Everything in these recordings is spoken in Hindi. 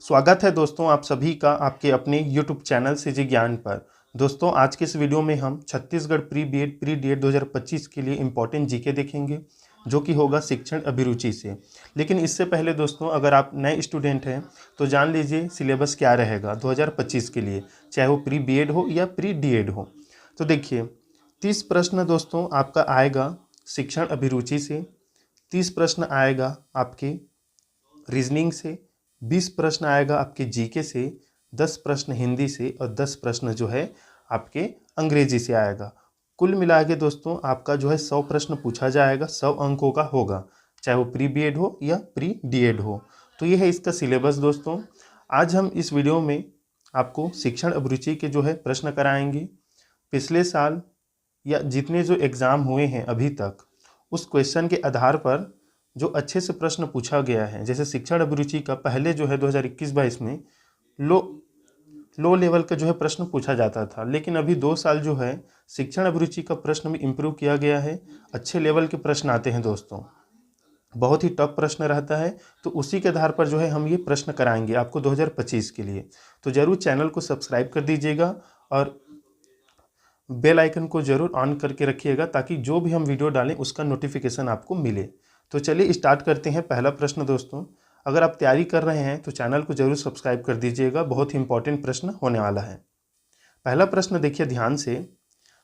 स्वागत है दोस्तों आप सभी का आपके अपने YouTube चैनल सीजी ज्ञान पर। दोस्तों आज के इस वीडियो में हम Chhattisgarh pre BEd pre DEd 2025 के लिए इम्पोर्टेंट जीके देखेंगे जो कि होगा शिक्षण अभिरुचि से। लेकिन इससे पहले दोस्तों अगर आप नए स्टूडेंट हैं तो जान लीजिए सिलेबस क्या रहेगा 2025 के लिए, चाहे वो प्री बीएड हो या प्री डीएड हो। तो देखिए 30 प्रश्न दोस्तों आपका आएगा शिक्षण अभिरुचि से, 30 प्रश्न आएगा आपके रीजनिंग से, 20 प्रश्न आएगा आपके जीके से, 10 प्रश्न हिंदी से और 10 प्रश्न जो है आपके अंग्रेजी से आएगा। कुल मिला के दोस्तों आपका जो है 100 प्रश्न पूछा जाएगा, 100 अंकों का होगा, चाहे वो प्री बीएड हो या प्री डीएड हो। तो ये है इसका सिलेबस दोस्तों। आज हम इस वीडियो में आपको शिक्षण अभिरुचि के जो है प्रश्न कराएंगे। पिछले साल या जितने जो एग्ज़ाम हुए हैं अभी तक उस क्वेश्चन के आधार पर जो अच्छे से प्रश्न पूछा गया है, जैसे शिक्षण अभिरुचि का पहले जो है 2021-22 में लो लेवल का जो है प्रश्न पूछा जाता था, लेकिन अभी 2 साल जो है शिक्षण अभिरुचि का प्रश्न भी इम्प्रूव किया गया है। अच्छे लेवल के प्रश्न आते हैं दोस्तों, बहुत ही टफ प्रश्न रहता है। तो उसी के आधार पर जो है हम ये प्रश्न कराएंगे आपको 2025 के लिए। तो ज़रूर चैनल को सब्सक्राइब कर दीजिएगा और बेल आइकन को ज़रूर ऑन करके रखिएगा ताकि जो भी हम वीडियो डालें उसका नोटिफिकेशन आपको मिले। तो चलिए स्टार्ट करते हैं। पहला प्रश्न दोस्तों, अगर आप तैयारी कर रहे हैं तो चैनल को जरूर सब्सक्राइब कर दीजिएगा, बहुत ही इंपॉर्टेंट प्रश्न होने वाला है। पहला प्रश्न देखिए ध्यान से,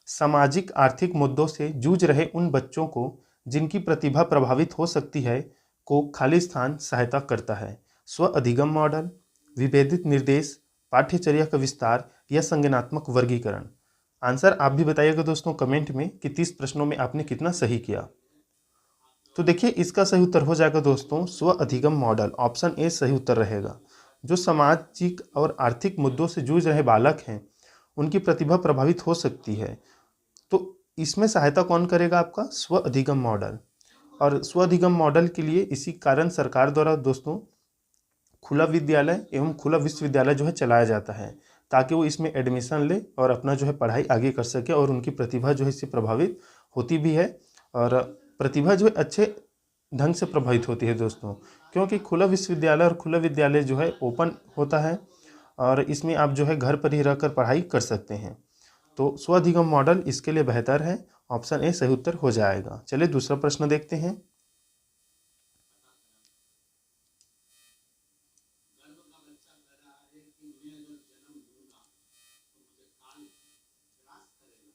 सामाजिक आर्थिक मुद्दों से जूझ रहे उन बच्चों को जिनकी प्रतिभा प्रभावित हो सकती है को खाली स्थान सहायता करता है। स्व अधिगम मॉडल, विभेदित निर्देश, पाठ्यचर्या का विस्तार या संज्ञानात्मक वर्गीकरण। आंसर आप भी बताइएगा दोस्तों कमेंट में कि 30 प्रश्नों में आपने कितना सही किया। तो देखिए इसका सही उत्तर हो जाएगा दोस्तों स्व अधिगम मॉडल, ऑप्शन ए सही उत्तर रहेगा। जो सामाजिक और आर्थिक मुद्दों से जूझ रहे बालक हैं उनकी प्रतिभा प्रभावित हो सकती है, तो इसमें सहायता कौन करेगा? आपका स्व अधिगम मॉडल। और स्व अधिगम मॉडल के लिए इसी कारण सरकार द्वारा दोस्तों खुला विद्यालय एवं खुला विश्वविद्यालय जो है चलाया जाता है, ताकि वो इसमें एडमिशन ले और अपना जो है पढ़ाई आगे कर सके और उनकी प्रतिभा जो है इससे प्रभावित होती भी है और प्रतिभा जो है अच्छे ढंग से प्रभावित होती है दोस्तों। क्योंकि खुला विश्वविद्यालय और खुला विद्यालय जो है ओपन होता है और इसमें आप जो है घर पर ही रहकर पढ़ाई कर सकते हैं। तो स्व अधिगम मॉडल इसके लिए बेहतर है, ऑप्शन ए सही उत्तर हो जाएगा। चलिए दूसरा प्रश्न देखते हैं।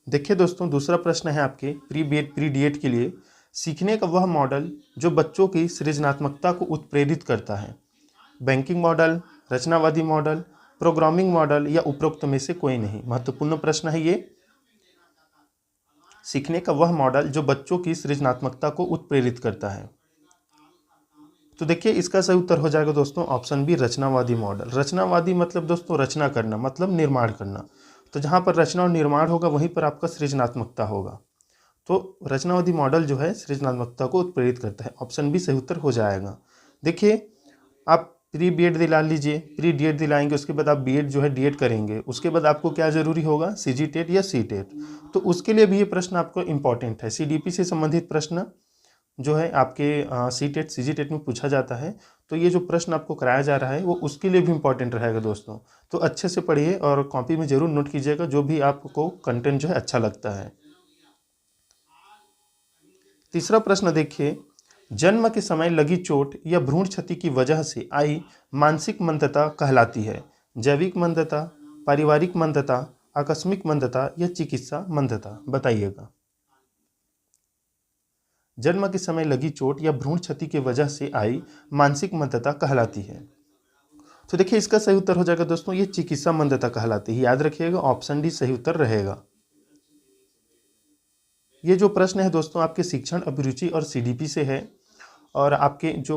देखिए दोस्तों दूसरा प्रश्न है आपके प्री बीएड प्री डीएड के लिए, सीखने का वह मॉडल जो बच्चों की सृजनात्मकता को उत्प्रेरित करता है। बैंकिंग मॉडल, रचनावादी मॉडल, प्रोग्रामिंग मॉडल या उपरोक्त में से कोई नहीं। महत्वपूर्ण प्रश्न है ये। सीखने का वह मॉडल जो बच्चों की सृजनात्मकता को उत्प्रेरित करता है। तो देखिए इसका सही उत्तर हो जाएगा दोस्तों ऑप्शन बी रचनावादी मॉडल। रचनावादी मतलब दोस्तों रचना करना, मतलब निर्माण करना। तो जहाँ पर रचना और निर्माण होगा वहीं पर आपका सृजनात्मकता होगा। तो रचनावादी मॉडल जो है सृजनात्मकता को उत्प्रेरित करता है, ऑप्शन बी सही उत्तर हो जाएगा। देखिए आप प्री बीएड दिला लीजिए, प्री डीएड दिलाएंगे, उसके बाद आप बीएड जो है डीएड करेंगे, उसके बाद आपको क्या जरूरी होगा? सीजी टेट या सी टेट। तो उसके लिए भी ये प्रश्न आपको इंपॉर्टेंट है। सीडीपी से संबंधित प्रश्न जो है आपके सी टेट सीजी टेट में पूछा जाता है। तो ये जो प्रश्न आपको कराया जा रहा है वो उसके लिए भी इंपॉर्टेंट रहेगा दोस्तों। तो अच्छे से पढ़िए और कॉपी में जरूर नोट कीजिएगा जो भी आपको कंटेंट जो है अच्छा लगता है। तीसरा प्रश्न देखिए, जन्म के समय लगी चोट या भ्रूण क्षति की वजह से आई मानसिक मंदता कहलाती है। जैविक मंदता, पारिवारिक मंदता, आकस्मिक मंदता या चिकित्सा मंदता? बताइएगा। जन्म के समय लगी चोट या भ्रूण क्षति की वजह से आई मानसिक मंदता कहलाती है। तो देखिए इसका सही उत्तर हो जाएगा दोस्तों ये चिकित्सा मंदता कहलाती है। याद रखिएगा ऑप्शन डी सही उत्तर रहेगा। ये जो प्रश्न है दोस्तों आपके शिक्षण अभिरुचि और सीडीपी से है और आपके जो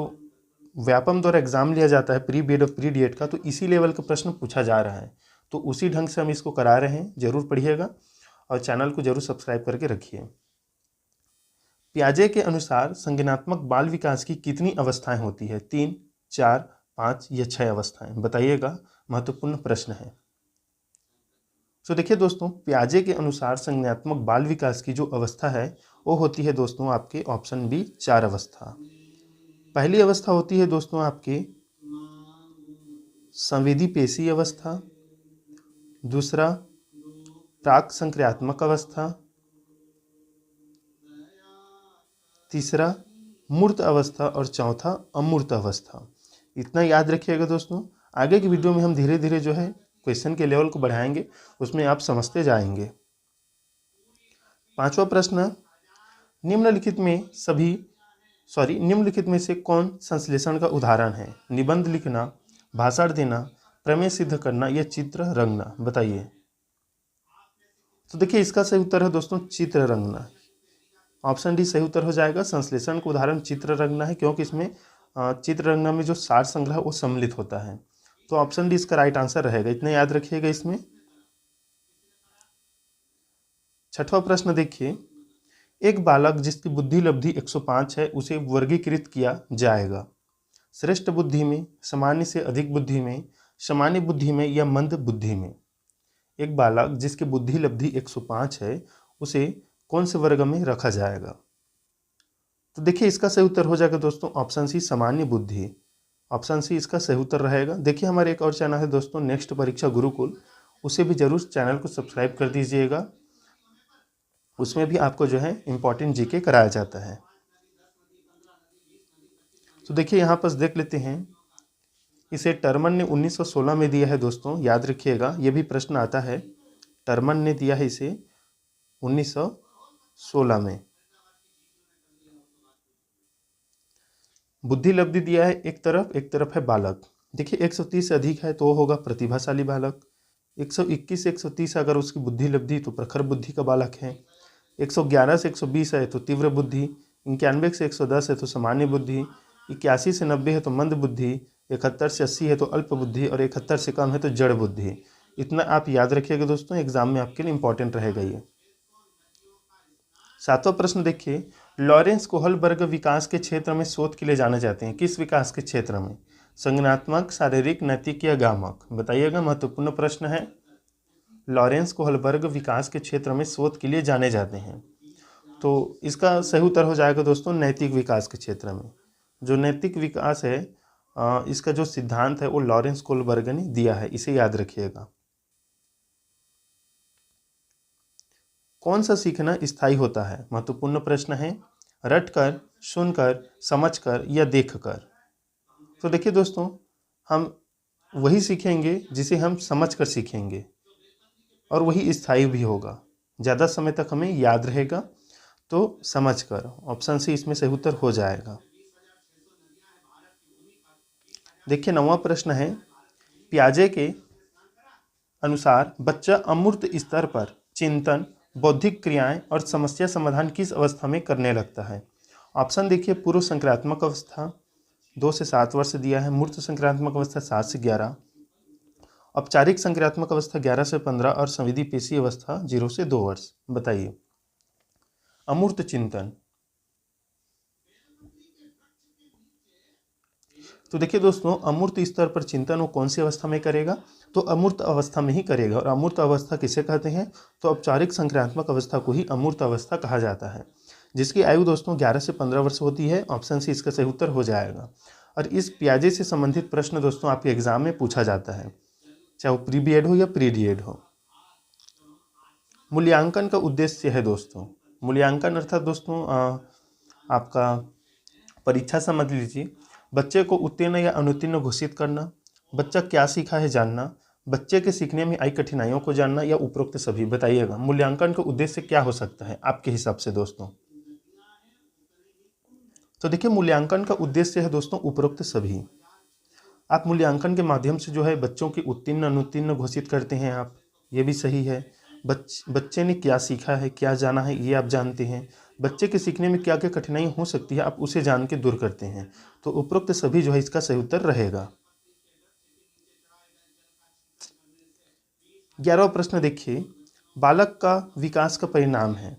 व्यापम द्वारा एग्जाम लिया जाता है प्री बीएड और प्री डीएड का, तो इसी लेवल का प्रश्न पूछा जा रहा है। तो उसी ढंग से हम इसको करा रहे हैं, जरूर पढ़िएगा और चैनल को जरूर सब्सक्राइब करके रखिए। पियाजे के अनुसार संज्ञानात्मक बाल विकास की कितनी अवस्थाएं होती है? 3, 4, 5 या 6 अवस्थाएं? बताइएगा, महत्वपूर्ण प्रश्न है। तो देखिए दोस्तों पियाजे के अनुसार संज्ञानात्मक बाल विकास की जो अवस्था है वो होती है दोस्तों आपके ऑप्शन बी 4 अवस्था। पहली अवस्था होती है दोस्तों आपके संवेदी पेशी अवस्था, दूसरा प्राक संक्रियात्मक अवस्था, तीसरा मूर्त अवस्था और चौथा अमूर्त अवस्था। इतना याद रखिएगा दोस्तों। आगे की वीडियो में हम धीरे धीरे जो है क्वेश्चन के लेवल को बढ़ाएंगे, उसमें आप समझते जाएंगे। पांचवा प्रश्न, निम्नलिखित में से कौन संश्लेषण का उदाहरण है? निबंध लिखना, भाषण देना, प्रमेय सिद्ध करना या चित्र रंगना, बताइए। तो देखिए इसका सही उत्तर है दोस्तों चित्र रंगना। ऑप्शन डी सही उत्तर हो जाएगा। संश्लेषण का उदाहरण चित्र रंगना है, क्योंकि इसमें चित्र रंगना में जो सार संग्रह वो सम्मिलित होता है। तो ऑप्शन डी इसका राइट आंसर रहेगा। इतना याद रखिएगा इसमें। छठवां प्रश्न देखिए, एक बालक जिसकी बुद्धि लब्धि 105 है उसे वर्गीकृत किया जाएगा श्रेष्ठ बुद्धि में, सामान्य से अधिक बुद्धि में, सामान्य बुद्धि में या मंद बुद्धि में। एक बालक जिसकी बुद्धि लब्धि 105 है उसे कौन से वर्ग में रखा जाएगा? तो देखिए इसका सही उत्तर हो जाएगा दोस्तों ऑप्शन सी सामान्य बुद्धि। ऑप्शन सी इसका सही उत्तर रहेगा। देखिए हमारे एक और चैनल है दोस्तों नेक्स्ट परीक्षा गुरुकुल, उसे भी जरूर चैनल को सब्सक्राइब कर दीजिएगा। उसमें भी आपको जो है इम्पोर्टेंट जीके कराया जाता है। तो देखिए यहाँ पर देख लेते हैं, इसे टर्मन ने 1916 में दिया है दोस्तों, याद रखिएगा। ये भी प्रश्न आता है, टर्मन ने दिया है इसे 1916 में। बुद्धि लब्धि दिया है एक तरफ है बालक। देखिए 130 से अधिक है तो होगा प्रतिभाशाली बालक, 121 से 130 अगर उसकी बुद्धि लब्धि तो प्रखर बुद्धि का बालक है, 111 से 120 है तो तीव्र बुद्धि, 91 से 110 है तो सामान्य बुद्धि, 81 से 90 है तो मंद बुद्धि, 71 से 80 है तो अल्प बुद्धि और 71 से कम है तो जड़ बुद्धि। इतना आप याद रखिएगा दोस्तों, एग्जाम में आपके लिए इंपॉर्टेंट रहेगा ये। सातवां प्रश्न देखिए, लॉरेंस कोहलबर्ग विकास के क्षेत्र में शोध के लिए जाने जाते हैं। किस विकास के क्षेत्र में? संज्ञानात्मक, शारीरिक, नैतिक या गामक, बताइएगा। महत्वपूर्ण प्रश्न है। लॉरेंस कोहलबर्ग विकास के क्षेत्र में शोध के लिए जाने जाते हैं, तो इसका सही उत्तर हो जाएगा दोस्तों नैतिक विकास के क्षेत्र में। जो नैतिक विकास है इसका जो सिद्धांत है वो लॉरेंस कोहलबर्ग ने दिया है, इसे याद रखिएगा। कौन सा सीखना स्थायी होता है? महत्वपूर्ण प्रश्न है। रटकर, सुनकर, समझकर या देखकर। तो देखिए दोस्तों, हम वही सीखेंगे जिसे हम समझकर सीखेंगे और वही स्थायी भी होगा, ज़्यादा समय तक हमें याद रहेगा। तो समझकर, ऑप्शन सी इसमें सही उत्तर हो जाएगा। देखिए 9वां प्रश्न है, पियाजे के अनुसार बच्चा अमूर्त स्तर पर चिंतन, बौद्धिक क्रियाएं और समस्या समाधान किस अवस्था में करने लगता है? ऑप्शन देखिए, पूर्व संक्रियात्मक अवस्था 2 से 7 वर्ष दिया है, मूर्त संक्रियात्मक अवस्था 7 से 11, औपचारिक संक्रियात्मक अवस्था 11 से 15 और संवेदी पेशी अवस्था 0 से 2 वर्ष। बताइए। अमूर्त चिंतन, तो देखिए दोस्तों अमूर्त स्तर पर चिंतन वो कौन सी अवस्था में करेगा? तो अमूर्त अवस्था में ही करेगा। और अमूर्त अवस्था किसे कहते हैं? तो औपचारिक संक्रियात्मक अवस्था को ही अमूर्त अवस्था कहा जाता है, जिसकी आयु दोस्तों 11 से 15 वर्ष होती है। ऑप्शन सी इसका सही उत्तर हो जाएगा। और इस पियाजे से संबंधित प्रश्न दोस्तों आपके एग्जाम में पूछा जाता है, चाहे वो प्री बीएड हो या प्री डीएड हो। मूल्यांकन का उद्देश्य है दोस्तों, मूल्यांकन अर्थात दोस्तों आपका परीक्षा समझ लीजिए, बच्चे को उत्तीर्ण या अनुत्तीर्ण घोषित करना, बच्चा क्या सीखा है जानना, बच्चे के सीखने में आई कठिनाइयों को जानना या उपरोक्त सभी। बताइएगा मूल्यांकन का उद्देश्य क्या हो सकता है आपके हिसाब से दोस्तों? तो देखिए मूल्यांकन का उद्देश्य है दोस्तों उपरोक्त सभी। आप मूल्यांकन के माध्यम से जो है बच्चों की उत्तीर्ण अनुत्तीर्ण घोषित करते हैं आप, ये भी सही है। बच्चे ने क्या सीखा है, क्या जाना है, ये आप जानते हैं। बच्चे के सीखने में क्या क्या कठिनाई हो सकती है आप उसे जान के दूर करते हैं। तो उपरोक्त सभी जो है इसका सही उत्तर रहेगा। 11वां प्रश्न देखिए, बालक का विकास का परिणाम है।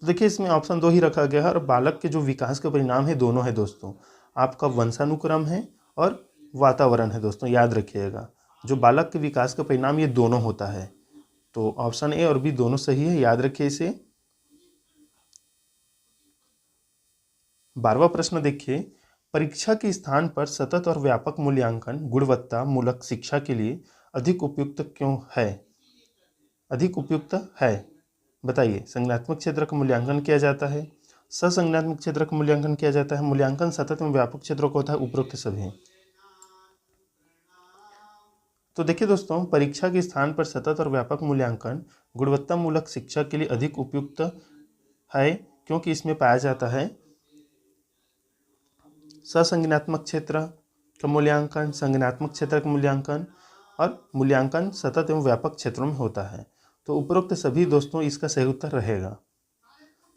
देखिए इसमें ऑप्शन 2 ही रखा गया है और बालक के जो विकास का परिणाम है दोनों है दोस्तों, आपका वंशानुक्रम है और वातावरण है दोस्तों, याद रखिएगा। जो बालक के विकास का परिणाम ये दोनों होता है। तो ऑप्शन ए और बी दोनों सही है, याद रखिए इसे। 12वां प्रश्न देखिए, परीक्षा के स्थान पर सतत और व्यापक मूल्यांकन गुणवत्ता मूलक शिक्षा के लिए अधिक उपयुक्त क्यों है? अधिक उपयुक्त है, बताइए। संज्ञानात्मक क्षेत्र का मूल्यांकन किया जाता है, ससंज्ञानात्मक क्षेत्र का मूल्यांकन किया जाता है, मूल्यांकन सतत एवं व्यापक क्षेत्रों का होता है, उपरोक्त सभी। तो देखिए दोस्तों, परीक्षा के स्थान पर सतत और व्यापक मूल्यांकन गुणवत्ता मूलक शिक्षा के लिए अधिक उपयुक्त है क्योंकि इसमें पाया जाता है ससंज्ञानात्मक क्षेत्र का मूल्यांकन, संज्ञानात्मक क्षेत्र का मूल्यांकन और मूल्यांकन सतत एवं व्यापक क्षेत्रों में होता है। तो उपरोक्त सभी दोस्तों इसका सही उत्तर रहेगा।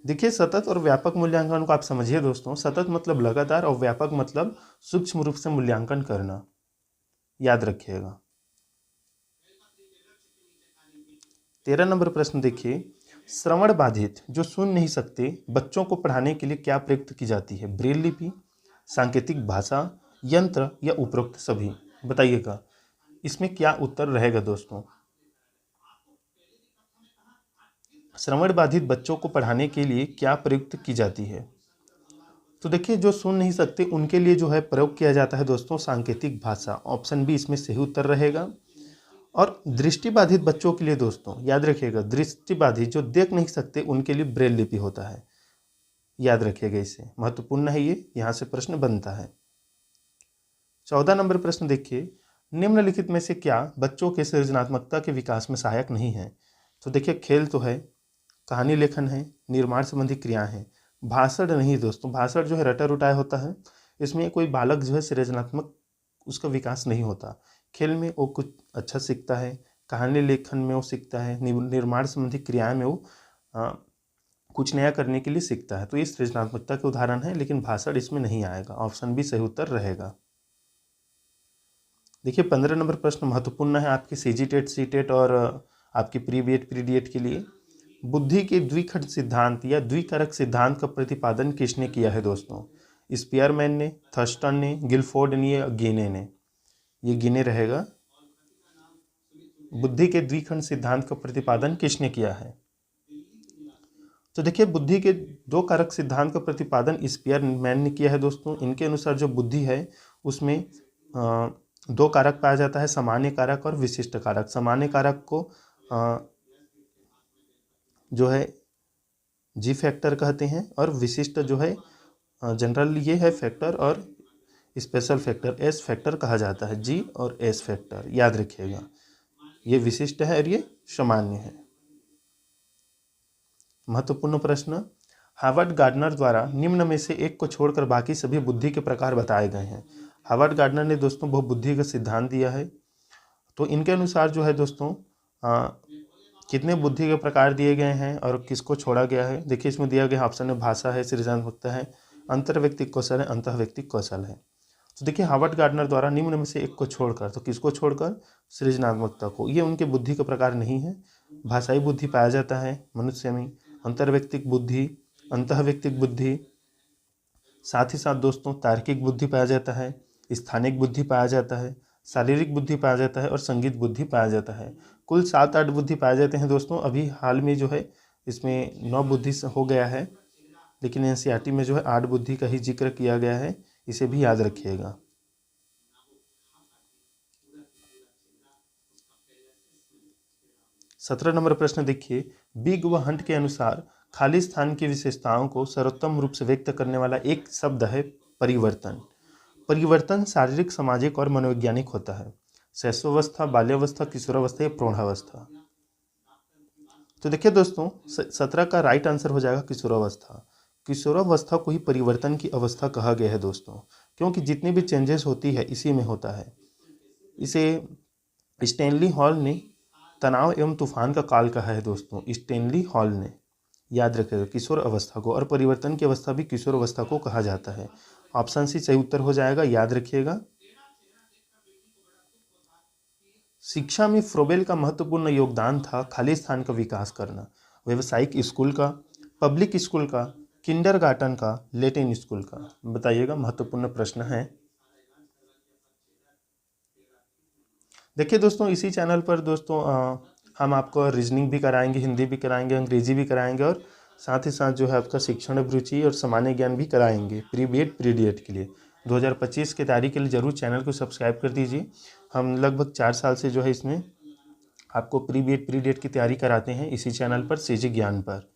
देखिए, सतत और व्यापक मूल्यांकन को आप समझिए दोस्तों। सतत मतलब लगातार और व्यापक मतलब सूक्ष्म रूप से मूल्यांकन करना, याद रखिएगा। 13 नंबर प्रश्न देखिए, श्रवण बाधित जो सुन नहीं सकते बच्चों को पढ़ाने के लिए क्या प्रयुक्त की जाती है? ब्रेल लिपि, सांकेतिक भाषा, यंत्र या उपरोक्त सभी? बताइएगा, इसमें क्या उत्तर रहेगा दोस्तों। श्रवण बाधित बच्चों को पढ़ाने के लिए क्या प्रयुक्त की जाती है? तो देखिए, जो सुन नहीं सकते उनके लिए जो है प्रयोग किया जाता है दोस्तों सांकेतिक भाषा। ऑप्शन बी इसमें सही उत्तर रहेगा। और दृष्टिबाधित बच्चों के लिए दोस्तों याद रखिएगा, दृष्टिबाधित जो देख नहीं सकते उनके लिए ब्रेल लिपि होता है, याद रखिएगा, इसे महत्वपूर्ण है ये, यहाँ से प्रश्न बनता है। 14 नंबर प्रश्न देखिए, निम्नलिखित में से क्या बच्चों के सृजनात्मकता के विकास में सहायक नहीं है? तो देखिए, खेल तो है, कहानी लेखन है, निर्माण संबंधी क्रियाएं हैं। भाषण नहीं दोस्तों, भाषण जो है रटा रुटाया होता है, इसमें कोई बालक जो है सृजनात्मक उसका विकास नहीं होता। खेल में वो कुछ अच्छा सीखता है, कहानी लेखन में वो सीखता है, निर्माण संबंधी क्रियाएं में वो कुछ नया करने के लिए सीखता है। तो ये सृजनात्मकता के उदाहरण है, लेकिन भाषण इसमें नहीं आएगा। ऑप्शन बी सही उत्तर रहेगा। देखिए, 15 नंबर प्रश्न महत्वपूर्ण है आपके सीजी टेट, सी टेट और आपकी प्री बीएड प्री डीएड के लिए। बुद्धि के द्विखंड सिद्धांत या द्विकारक सिद्धांत का प्रतिपादन किसने किया है दोस्तों? स्पीयरमैन ने, थर्स्टन ने, गिलफोर्ड ने या गिने ने? ये गिने रहेगा। बुद्धि के द्विखंड सिद्धांत का प्रतिपादन किसने किया है? तो देखिए, बुद्धि के दो कारक सिद्धांत का प्रतिपादन स्पीयरमैन ने किया है दोस्तों। इनके अनुसार जो बुद्धि है उसमें दो कारक पाया जाता है, सामान्य कारक और विशिष्ट कारक। सामान्य कारक को जो है जी फैक्टर कहते हैं और विशिष्ट जो है जनरल ये है फैक्टर और स्पेशल फैक्टर एस फैक्टर कहा जाता है। जी और एस फैक्टर याद रखिएगा, ये विशिष्ट है और ये सामान्य है। महत्वपूर्ण प्रश्न, हार्वर्ड गार्डनर द्वारा निम्न में से एक को छोड़कर बाकी सभी बुद्धि के प्रकार बताए गए हैं। हार्वर्ड गार्डनर ने दोस्तों बहुबुद्धि का सिद्धांत दिया है। तो इनके अनुसार जो है दोस्तों कितने बुद्धि के प्रकार दिए गए हैं और किसको छोड़ा गया है? देखिए, इसमें दिया गया ऑप्शन में भाषा है, सृजनात्मकता है, अंतर्व्यक्तिक कौशल है, अंतःव्यक्तिक कौशल है। तो देखिए, हार्वर्ड गार्डनर द्वारा निम्न में से एक को छोड़कर, तो किसको छोड़कर? सृजनात्मकता को। ये उनके बुद्धि का प्रकार नहीं है। भाषाई बुद्धि पाया जाता है मनुष्य में, अंतर्व्यक्तिक बुद्धि, अंतःव्यक्तिक बुद्धि, साथ ही साथ दोस्तों तार्किक बुद्धि पाया जाता है, स्थानिक बुद्धि पाया जाता है, शारीरिक बुद्धि पाया जाता है और संगीत बुद्धि पाया जाता है। कुल 7-8 बुद्धि पाए जाते हैं दोस्तों। अभी हाल में जो है इसमें 9 बुद्धि हो गया है, लेकिन एनसीईआरटी में जो है 8 बुद्धि का ही जिक्र किया गया है, इसे भी याद रखिएगा। सत्रह नंबर प्रश्न देखिए, बिग व हंट के अनुसार खाली स्थान की विशेषताओं को सर्वोत्तम रूप से व्यक्त करने वाला एक शब्द है परिवर्तन। परिवर्तन शारीरिक, सामाजिक और मनोवैज्ञानिक होता है। शैशवावस्था, बाल्यावस्था, किशोरावस्था या प्रौढ़ावस्था? तो देखिए दोस्तों, 17 का राइट आंसर हो जाएगा किशोरावस्था। किशोरावस्था को ही परिवर्तन की अवस्था कहा गया है दोस्तों, क्योंकि जितनी भी चेंजेस होती है इसी में होता है। इसे स्टैनली हॉल ने तनाव एवं तूफान का काल कहा है दोस्तों। स्टैनली हॉल ने, याद रखिएगा, किशोर अवस्था को। और परिवर्तन की अवस्था भी किशोर अवस्था को कहा जाता है। ऑप्शन सी सही उत्तर हो जाएगा, याद रखिएगा। शिक्षा में फ्रोबेल का महत्वपूर्ण योगदान था खाली स्थान का विकास करना। व्यावसायिक स्कूल का, पब्लिक स्कूल का, किंडरगार्टन का, लेटिन स्कूल का? बताइएगा, महत्वपूर्ण प्रश्न है। देखिए दोस्तों, इसी चैनल पर दोस्तों हम आपको रीजनिंग भी कराएंगे, हिंदी भी कराएंगे, अंग्रेजी भी कराएंगे और साथ ही साथ जो है आपका शिक्षण अभिरुचि और सामान्य ज्ञान भी कराएंगे प्री बीएड प्री डीएड के लिए। 2025 की तैयारी के लिए ज़रूर चैनल को सब्सक्राइब कर दीजिए। हम लगभग 4 साल से जो है इसमें आपको प्री बीएड प्री डीएड की तैयारी कराते हैं इसी चैनल पर, सीजी ज्ञान पर।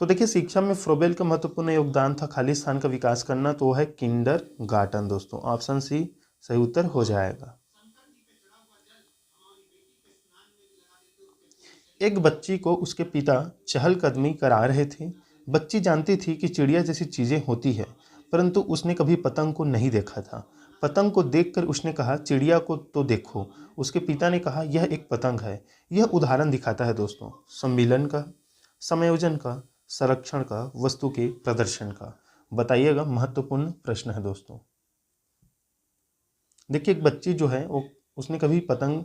तो देखिए, शिक्षा में फ्रोबेल का महत्वपूर्ण योगदान था खालिस्तान का विकास करना, तो वो है किंडरगार्टन दोस्तों। ऑप्शन सी सही उत्तर हो जाएगा। एक बच्ची को उसके पिता चहलकदमी करा रहे थे। बच्ची जानती थी कि चिड़िया जैसी चीजें होती है, परंतु उसने कभी पतंग को नहीं देखा था। पतंग को देखकर उसने कहा, चिड़िया को तो देखो। उसके पिता ने कहा, यह एक पतंग है। यह उदाहरण दिखाता है दोस्तों सम्मिलन का, समायोजन का, संरक्षण का, वस्तु के प्रदर्शन का। बताइएगा, महत्वपूर्ण प्रश्न है दोस्तों। देखिए, एक बच्ची जो है वो उसने कभी पतंग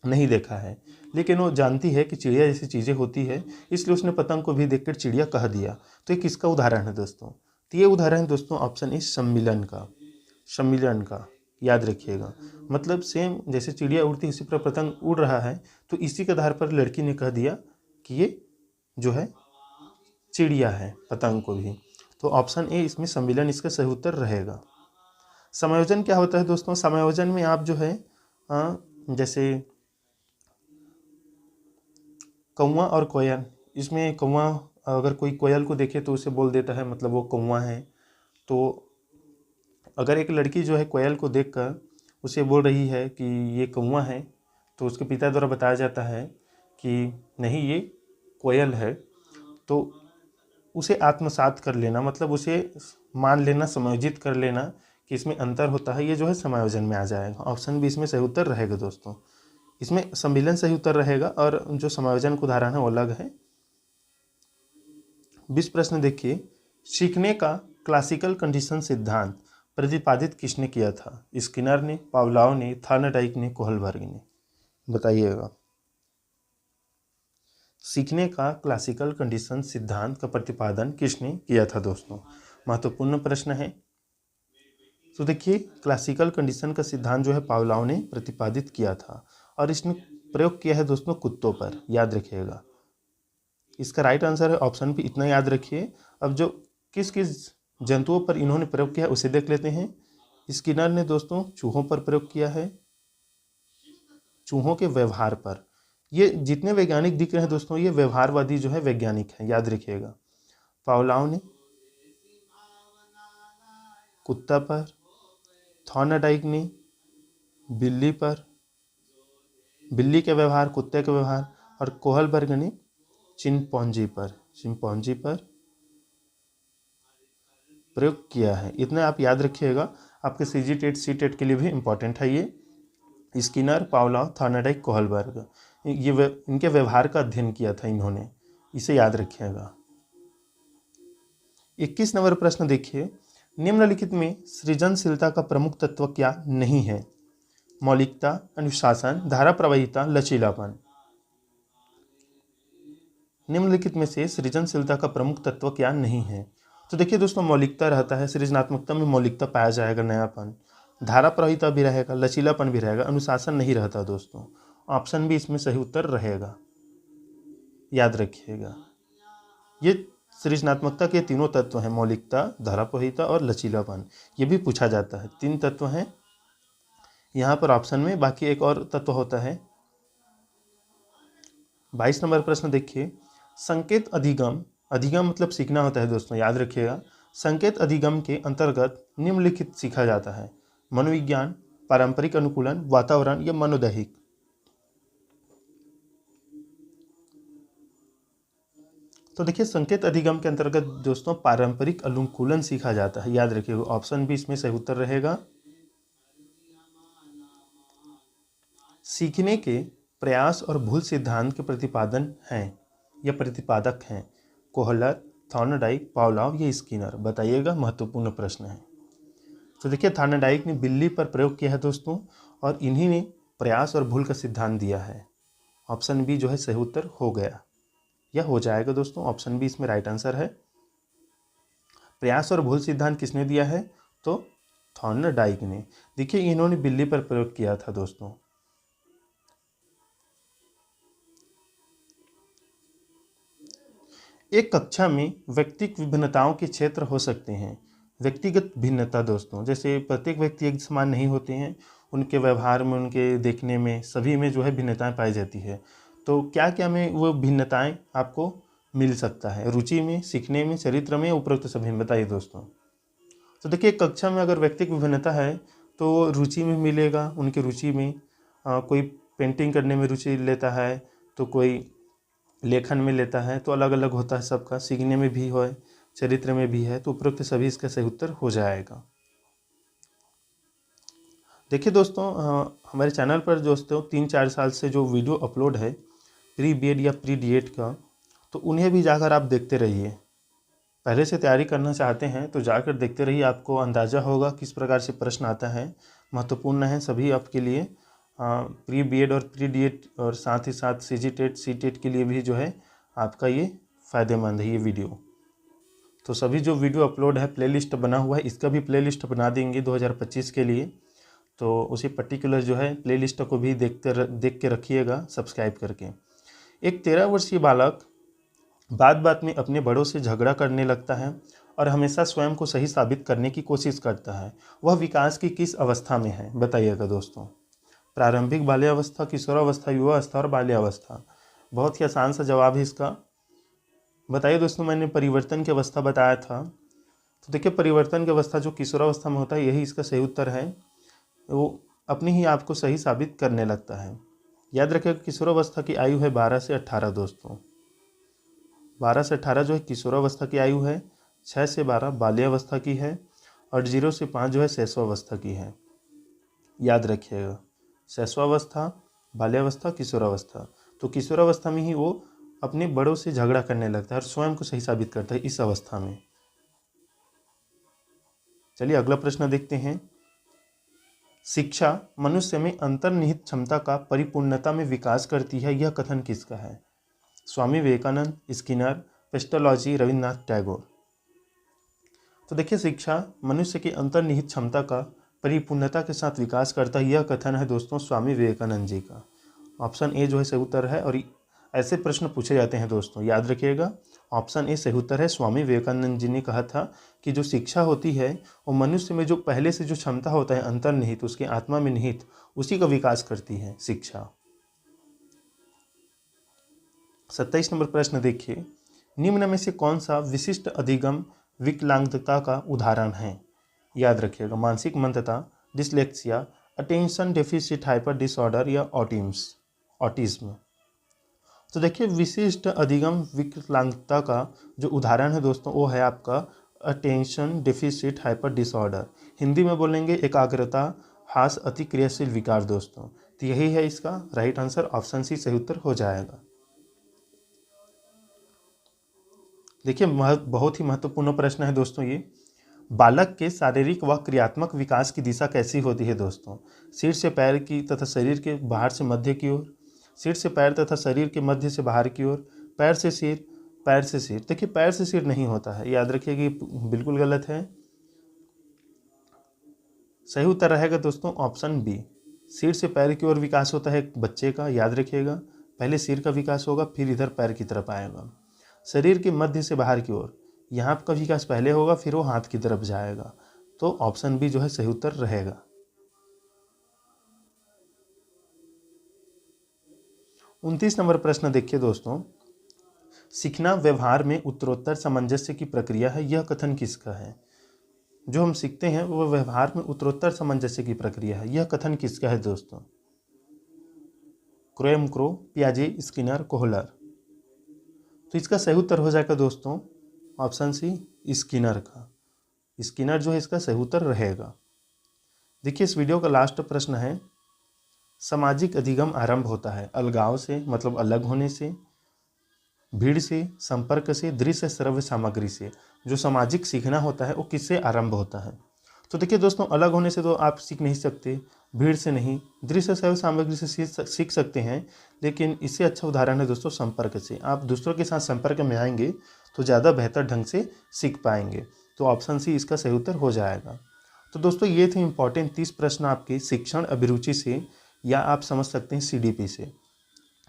नहीं देखा है, लेकिन वो जानती है कि चिड़िया जैसी चीज़ें होती है, इसलिए उसने पतंग को भी देखकर चिड़िया कह दिया। तो ये किसका उदाहरण है दोस्तों? तो ये उदाहरण है दोस्तों ऑप्शन इस सम्मिलन का, सम्मिलन का। याद रखिएगा, मतलब सेम जैसे चिड़िया उड़ती है इसी पर पतंग उड़ रहा है, तो इसी के आधार पर लड़की ने कह दिया कि ये जो है चिड़िया है, पतंग को भी। तो ऑप्शन ए इसमें सम्मिलन इसका सही उत्तर रहेगा। समायोजन क्या होता है दोस्तों? समायोजन में आप जो है जैसे कौवा और कोयल, इसमें कौवा अगर कोई कोयल को देखे तो उसे बोल देता है मतलब वो कौवा है। तो अगर एक लड़की जो है कोयल को देखकर उसे बोल रही है कि ये कौवा है, तो उसके पिता द्वारा बताया जाता है कि नहीं ये कोयल है, तो उसे आत्मसात कर लेना, मतलब उसे मान लेना, समायोजित कर लेना कि इसमें अंतर होता है, ये जो है समायोजन में आ जाएगा। ऑप्शन बी इसमें सही उत्तर रहेगा दोस्तों। इसमें सम्मिलन सही उत्तर रहेगा और जो समायोजन का उदाहरण है वो अलग है। 20 प्रश्न देखिए, सीखने का क्लासिकल कंडीशन सिद्धांत प्रतिपादित किसने किया था? स्किनर ने, पावलोव ने, थॉर्नडाइक ने, कोहलबर्ग ने। बताइएगा। सीखने का क्लासिकल कंडीशन सिद्धांत का प्रतिपादन किसने किया था दोस्तों? महत्वपूर्ण प्रश्न है। तो देखिए, क्लासिकल कंडीशन का सिद्धांत जो है पावलोव ने प्रतिपादित किया था और इसने प्रयोग किया है दोस्तों कुत्तों पर। याद रखिएगा, इसका राइट आंसर है ऑप्शन भी, इतना याद रखिए। अब जो किस किस जंतुओं पर इन्होंने प्रयोग किया उसे देख लेते हैं। स्किनर ने दोस्तों चूहों पर प्रयोग किया है, चूहों के व्यवहार पर। ये जितने वैज्ञानिक दिख रहे हैं दोस्तों ये व्यवहारवादी जो है वैज्ञानिक है, याद रखिएगा। पावलोव ने कुत्ता पर, थॉर्नडाइक ने बिल्ली पर, बिल्ली के व्यवहार, कुत्ते के व्यवहार, और कोहलबर्ग ने चिंपैंजी पर, चिंपैंजी पर प्रयोग किया है। इतना आप याद रखिएगा, आपके सीजी टेट सी टेट के लिए भी इम्पोर्टेंट है ये। स्किनर, पावलोव, थॉर्नडाइक, कोहलबर्ग, ये इनके व्यवहार का अध्ययन किया था इन्होंने, इसे याद रखिएगा। 21 नंबर प्रश्न देखिए, निम्नलिखित में सृजनशीलता का प्रमुख तत्व क्या नहीं है? मौलिकता, अनुशासन, धारा प्रवाहिता, लचीलापन। निम्नलिखित में से सृजनशीलता का प्रमुख तत्व क्या नहीं है? तो देखिए दोस्तों, मौलिकता रहता है, सृजनात्मकता में मौलिकता पाया जाएगा, नयापन। धारा प्रवाहिता भी रहेगा, लचीलापन भी रहेगा, अनुशासन नहीं रहता दोस्तों। ऑप्शन भी इसमें सही उत्तर रहेगा, याद रखिएगा। ये सृजनात्मकता के तीनों तत्व हैं, मौलिकता, धारा प्रवाहिता और लचीलापन। ये भी पूछा जाता है, 3 तत्व हैं यहाँ पर ऑप्शन में, बाकी एक और तत्व होता है। 22 नंबर प्रश्न देखिए, संकेत अधिगम, अधिगम मतलब सीखना होता है दोस्तों, याद रखिएगा। संकेत अधिगम के अंतर्गत निम्नलिखित सीखा जाता है? मनोविज्ञान, पारंपरिक अनुकूलन, वातावरण या मनोदैहिक। तो देखिए, संकेत अधिगम के अंतर्गत दोस्तों पारंपरिक अनुकूलन सीखा जाता है, याद रखिएगा। ऑप्शन भी इसमें सही उत्तर रहेगा। सीखने के प्रयास और भूल सिद्धांत के प्रतिपादन हैं या प्रतिपादक हैं? कोहलर, थॉर्नडाइक, पावलोव या स्किनर। बताइएगा, महत्वपूर्ण प्रश्न है। तो देखिए, थॉर्नडाइक ने बिल्ली पर प्रयोग किया है दोस्तों, और इन्हीं ने प्रयास और भूल का सिद्धांत दिया है। ऑप्शन बी जो है सही उत्तर हो गया या हो जाएगा दोस्तों। ऑप्शन बी इसमें राइट आंसर है। प्रयास और भूल सिद्धांत किसने दिया है? तो थॉर्नडाइक ने। देखिए, इन्होंने बिल्ली पर प्रयोग किया था दोस्तों। एक कक्षा में व्यक्तिगत विभिन्नताओं के क्षेत्र हो सकते हैं। व्यक्तिगत भिन्नता दोस्तों, जैसे प्रत्येक व्यक्ति एक समान नहीं होते हैं, उनके व्यवहार में, उनके देखने में, सभी में जो है भिन्नताएं पाई जाती है। तो क्या क्या में वो भिन्नताएं आपको मिल सकता है? रुचि में, सीखने में, चरित्र में, उपरोक्त सभी में, बताइए दोस्तों। तो देखिए कक्षा में अगर व्यक्तिगत भिन्नता है तो रुचि में मिलेगा, उनकी रुचि में कोई पेंटिंग करने में रुचि लेता है तो कोई लेखन में लेता है, तो अलग अलग होता है सबका। सीखने में भी है, चरित्र में भी है, तो उपरोक्त सभी इसका सही उत्तर हो जाएगा। देखिए दोस्तों हमारे चैनल पर दोस्तों 3-4 साल से जो वीडियो अपलोड है प्री बीएड या प्री डीएड का, तो उन्हें भी जाकर आप देखते रहिए। पहले से तैयारी करना चाहते हैं तो जाकर देखते रहिए, आपको अंदाज़ा होगा किस प्रकार से प्रश्न आता है। महत्वपूर्ण है सभी आपके लिए, प्री बीएड और प्री डीएड, और साथ ही साथ सीजी टेट सी टेट के लिए भी जो है आपका ये फ़ायदेमंद है ये वीडियो। तो सभी जो वीडियो अपलोड है प्लेलिस्ट बना हुआ है, इसका भी प्लेलिस्ट बना देंगे 2025 के लिए। तो उसी पर्टिकुलर जो है प्लेलिस्ट को भी देख के रखिएगा सब्सक्राइब करके। एक 13 वर्षीय बालक बात बात में अपने बड़ों से झगड़ा करने लगता है और हमेशा स्वयं को सही साबित करने की कोशिश करता है। वह विकास की किस अवस्था में है? बताइएगा दोस्तों। प्रारंभिक बाल्यावस्था, किशोरावस्था, युवावस्था और बाल्यावस्था। बहुत ही आसान सा जवाब है इसका। बताइए दोस्तों, मैंने परिवर्तन की अवस्था बताया था, तो देखिए परिवर्तन की अवस्था जो किशोरावस्था में होता है यही इसका सही उत्तर है। वो अपने ही आप को सही साबित करने लगता है। याद रखिएगा किशोरावस्था की आयु है 12 से 18 दोस्तों। 12 से 18 जो है किशोरावस्था की आयु है, 6 से 12 बाल्यावस्था की है और 0 से 5 जो है शैशवावस्था की है। याद रखिएगा शैशवावस्था, बाल्यावस्था, किशोरावस्था। तो किशोरावस्था में ही वो अपने बड़ों से झगड़ा करने लगता है और स्वयं को सही साबित करता है इस अवस्था में। चलिए अगला प्रश्न देखते हैं। शिक्षा मनुष्य में अंतर्निहित क्षमता का परिपूर्णता में विकास करती है, यह कथन किसका है? Swami Vivekananda, Skinner, pestology, Rabindranath Tagore. तो देखिए शिक्षा मनुष्य की अंतर्निहित क्षमता का परिपूर्णता के साथ विकास करता है, यह कथन है दोस्तों स्वामी विवेकानंद जी का। ऑप्शन ए जो है सही उत्तर है। और ऐसे प्रश्न पूछे जाते हैं दोस्तों, याद रखिएगा ऑप्शन ए सही उत्तर है। स्वामी विवेकानंद जी ने कहा था कि जो शिक्षा होती है वो मनुष्य में जो पहले से जो क्षमता होता है अंतर्निहित, उसके आत्मा में निहित, उसी का विकास करती है शिक्षा। 27 नंबर प्रश्न देखिए। निम्न में से कौन सा विशिष्ट अधिगम विकलांगता का उदाहरण है? याद रखिएगा मानसिक मंदता, dyslexia, attention deficit hyper disorder या ऑटिज्म। तो देखिए विशिष्ट अधिगम विकलांगता का जो उदाहरण है दोस्तों वो है आपका attention deficit hyper disorder. Hindi में बोलेंगे एकाग्रता हास अति क्रियाशील विकार दोस्तों। तो यही है इसका राइट आंसर, ऑप्शन सी सही उत्तर हो जाएगा। देखिए बहुत ही महत्वपूर्ण प्रश्न है दोस्तों ये। बालक के शारीरिक व क्रियात्मक विकास की दिशा कैसी होती है दोस्तों? सिर से पैर की तथा शरीर के बाहर से मध्य की ओर, सिर से पैर तथा शरीर के मध्य से बाहर की ओर, पैर से सिर, पैर से सिर। देखिए पैर से सिर नहीं होता है, याद रखिए कि बिल्कुल गलत है। सही उत्तर रहेगा दोस्तों ऑप्शन बी। सिर से पैर की ओर विकास होता है एक बच्चे का, याद रखिएगा पहले सिर का विकास होगा फिर इधर पैर की तरफ आएगा। शरीर के मध्य से बाहर की ओर यहाँ का विकास पहले होगा फिर वो हाथ की तरफ जाएगा। तो ऑप्शन बी जो है सही उत्तर रहेगा। 29 नंबर प्रश्न देखिए दोस्तों। सीखना व्यवहार में उत्तरोत्तर सामंजस्य की प्रक्रिया है, यह कथन किसका है? जो हम सीखते हैं वो व्यवहार में उत्तरोत्तर सामंजस्य की प्रक्रिया है, यह कथन किसका है दोस्तों? क्रो, पियाजे, स्किनर, कोहलर। तो इसका सही उत्तर हो जाएगा दोस्तों ऑप्शन सी स्किनर का। स्किनर जो है इसका सही उत्तर रहेगा। देखिए इस वीडियो का लास्ट प्रश्न है। सामाजिक अधिगम आरंभ होता है अलगाव से, मतलब अलग होने से, भीड़ से, संपर्क से, दृश्य श्रव्य सामग्री से। जो सामाजिक सीखना होता है वो किससे आरंभ होता है? तो देखिए दोस्तों अलग होने से तो आप सीख नहीं सकते, भीड़ से नहीं, दृश्य श्रव्य सामग्री से सीख सकते हैं, लेकिन इससे अच्छा उदाहरण है दोस्तों संपर्क से। आप दूसरों के साथ संपर्क में आएंगे तो ज़्यादा बेहतर ढंग से सीख पाएंगे। तो ऑप्शन सी इसका सही उत्तर हो जाएगा। तो दोस्तों ये थे इंपॉर्टेंट 30 प्रश्न आपके शिक्षण अभिरुचि से, या आप समझ सकते हैं सीडीपी से,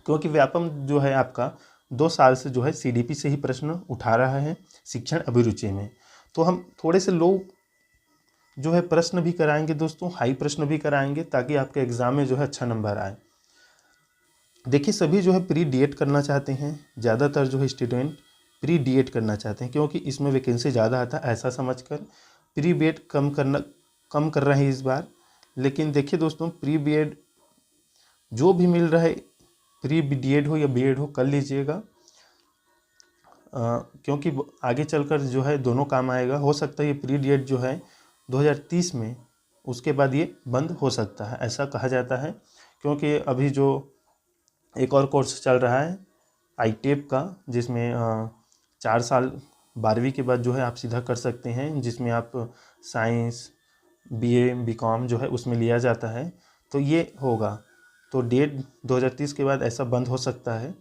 क्योंकि व्यापम जो है आपका 2 साल से जो है सीडीपी से ही प्रश्न उठा रहा है शिक्षण अभिरुचि में। तो हम थोड़े से लो जो है प्रश्न भी कराएंगे दोस्तों, हाई प्रश्न भी कराएंगे, ताकि आपके एग्ज़ाम में जो है अच्छा नंबर आए। देखिए सभी जो है प्री डीएड करना चाहते हैं, ज़्यादातर जो है स्टूडेंट प्री डीएड करना चाहते हैं, क्योंकि इसमें वैकेंसी ज़्यादा आता है ऐसा समझकर प्री बीएड कम कर रहे हैं इस बार। लेकिन देखिए दोस्तों, प्री बीएड जो भी मिल रहा है, प्री डीएड हो या बीएड हो, कर लीजिएगा, क्योंकि आगे चलकर जो है दोनों काम आएगा। हो सकता है ये प्री डीएड जो है 2030 में, उसके बाद ये बंद हो सकता है, ऐसा कहा जाता है। क्योंकि अभी जो एक और कोर्स चल रहा है आईटेप का, जिसमें 4 साल 12वीं के बाद जो है आप सीधा कर सकते हैं, जिसमें आप साइंस बीए बीकॉम जो है उसमें लिया जाता है, तो ये होगा। तो डेट 2030 के बाद ऐसा बंद हो सकता है।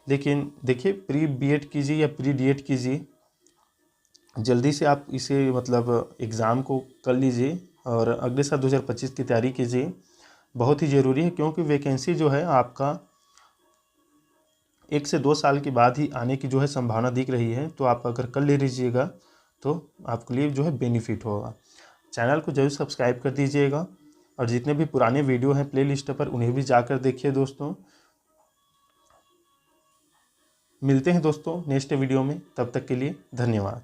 लेकिन देखिए प्री बीएड कीजिए या प्री डीएड कीजिए, जल्दी से आप इसे मतलब एग्ज़ाम को कर लीजिए और अगले साल 2025 की तैयारी कीजिए, बहुत ही ज़रूरी है। क्योंकि वैकेंसी जो है आपका 1 से 2 साल के बाद ही आने की जो है संभावना दिख रही है। तो आप अगर कर ले लीजिएगा तो आपके लिए जो है बेनिफिट होगा। चैनल को जरूर सब्सक्राइब कर दीजिएगा, और जितने भी पुराने वीडियो हैं प्लेलिस्ट पर उन्हें भी जाकर देखिए दोस्तों। मिलते हैं दोस्तों नेक्स्ट वीडियो में, तब तक के लिए धन्यवाद।